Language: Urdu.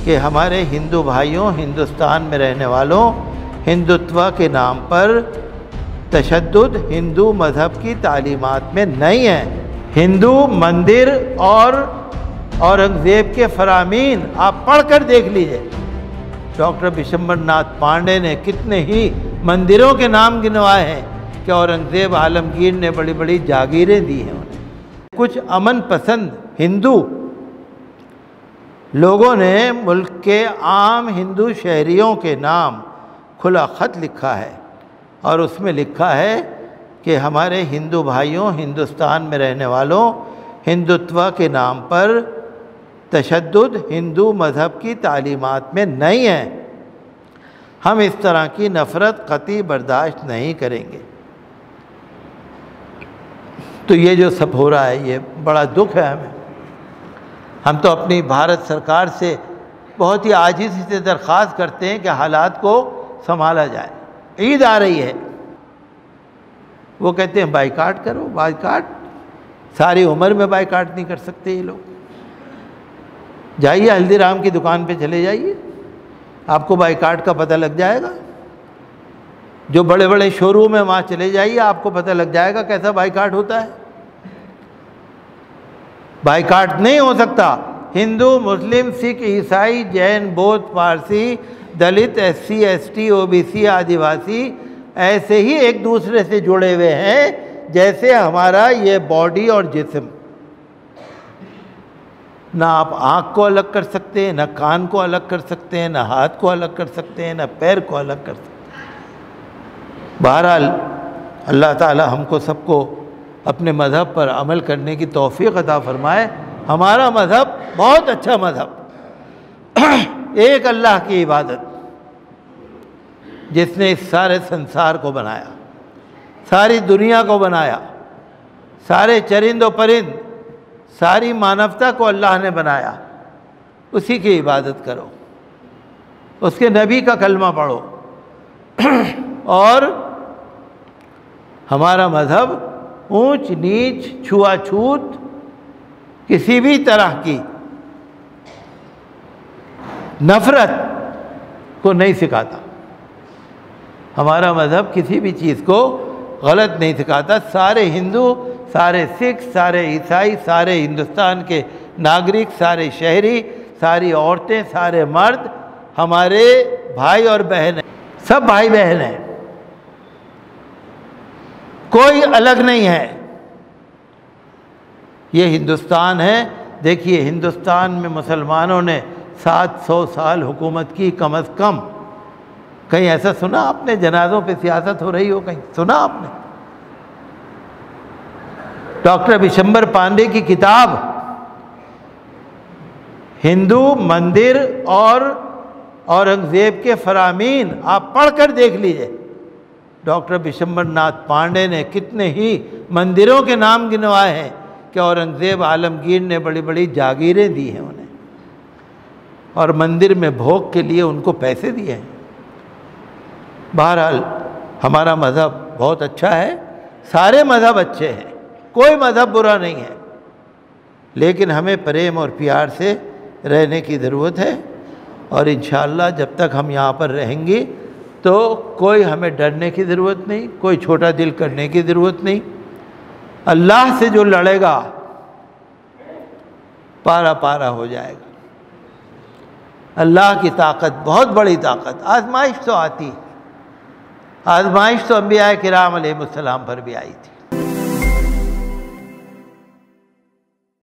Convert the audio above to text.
کہ ہمارے ہندو بھائیوں، ہندوستان میں رہنے والوں، ہندوتوا کے نام پر تشدد ہندو مذہب کی تعلیمات میں نہیں ہے۔ ہندو مندر اور اورنگزیب کے فرامین آپ پڑھ کر دیکھ لیجئے۔ ڈاکٹر بشمبر ناتھ پانڈے نے کتنے ہی مندروں کے نام گنوائے ہیں کہ اورنگزیب عالمگیر نے بڑی بڑی جاگیریں دی ہیں انہیں۔ کچھ امن پسند ہندو لوگوں نے ملک کے عام ہندو شہریوں کے نام کھلا خط لکھا ہے، اور اس میں لکھا ہے کہ ہمارے ہندو بھائیوں، ہندوستان میں رہنے والوں، ہندوتوا کے نام پر تشدد ہندو مذہب کی تعلیمات میں نہیں ہے۔ ہم اس طرح کی نفرت قطعی برداشت نہیں کریں گے۔ تو یہ جو سب ہو رہا ہے یہ بڑا دکھ ہے ہمیں۔ ہم تو اپنی بھارت سرکار سے بہت ہی عاجزی سے درخواست کرتے ہیں کہ حالات کو سنبھالا جائے۔ عید آ رہی ہے، وہ کہتے ہیں بائیکاٹ کرو۔ بائیکاٹ ساری عمر میں بائیکاٹ نہیں کر سکتے یہ لوگ۔ جائیے ہلدی رام کی دکان پہ چلے جائیے، آپ کو بائیکاٹ کا پتہ لگ جائے گا۔ جو بڑے بڑے شو روم ہیں وہاں چلے جائیے، آپ کو پتہ لگ جائے گا کیسا بائیکاٹ ہوتا ہے۔ بائیکاٹ نہیں ہو سکتا۔ ہندو، مسلم، سکھ، عیسائی، Jain, Bodh, Parsi, Dalit, S C, S T, O B C, Adivasi ایسے ہی ایک دوسرے سے جڑے ہوئے ہیں جیسے ہمارا یہ باڈی اور جسم۔ نہ آپ آنکھ کو الگ کر سکتے ہیں، نہ کان کو الگ کر سکتے ہیں، نہ ہاتھ کو الگ کر سکتے ہیں، نہ پیر کو الگ کر سکتے ہیں۔ بہرحال اللہ تعالی ہم کو سب کو اپنے مذہب پر عمل کرنے کی توفیق عطا فرمائے۔ ہمارا مذہب بہت اچھا مذہب، ایک اللہ کی عبادت، جس نے اس سارے سنسار کو بنایا، ساری دنیا کو بنایا، سارے چرند و پرند، ساری مانوتا کو اللہ نے بنایا، اسی کی عبادت کرو، اس کے نبی کا کلمہ پڑھو۔ اور ہمارا مذہب اونچ نیچ، چھوا چھوت، کسی بھی طرح کی نفرت کو نہیں سکھاتا۔ ہمارا مذہب کسی بھی چیز کو غلط نہیں سکھاتا۔ سارے ہندو، سارے سکھ، سارے عیسائی، سارے ہندوستان کے ناگرک، سارے شہری، ساری عورتیں، سارے مرد ہمارے بھائی اور بہن ہیں، سب بھائی بہن ہیں، کوئی الگ نہیں ہے۔ یہ ہندوستان ہے۔ دیکھیے ہندوستان میں مسلمانوں نے 700 سال حکومت کی کم از کم۔ کہیں ایسا سنا آپ نے جنازوں پہ سیاست ہو رہی ہو؟ کہیں سنا آپ نے؟ ڈاکٹر بشمبر پانڈے کی کتاب ہندو مندر اور اورنگزیب کے فرامین آپ پڑھ کر دیکھ لیجئے۔ ڈاکٹر بشمبر ناتھ پانڈے نے کتنے ہی مندروں کے نام گنوائے ہیں کہ اورنگزیب عالمگیر نے بڑی بڑی جاگیریں دی ہیں انہیں، اور مندر میں بھوگ کے لیے ان کو پیسے دیے ہیں۔ بہرحال ہمارا مذہب بہت اچھا ہے، سارے مذہب اچھے ہیں، کوئی مذہب برا نہیں ہے، لیکن ہمیں پریم اور پیار سے رہنے کی ضرورت ہے۔ اور انشاءاللہ جب تک ہم یہاں پر رہیں گے تو کوئی ہمیں ڈرنے کی ضرورت نہیں، کوئی چھوٹا دل کرنے کی ضرورت نہیں۔ اللہ سے جو لڑے گا پارا پارا ہو جائے گا۔ اللہ کی طاقت بہت بڑی طاقت۔ آزمائش تو آتی ہے، آزمائش تو انبیاء کرام علیہ السلام پر بھی آئی تھی۔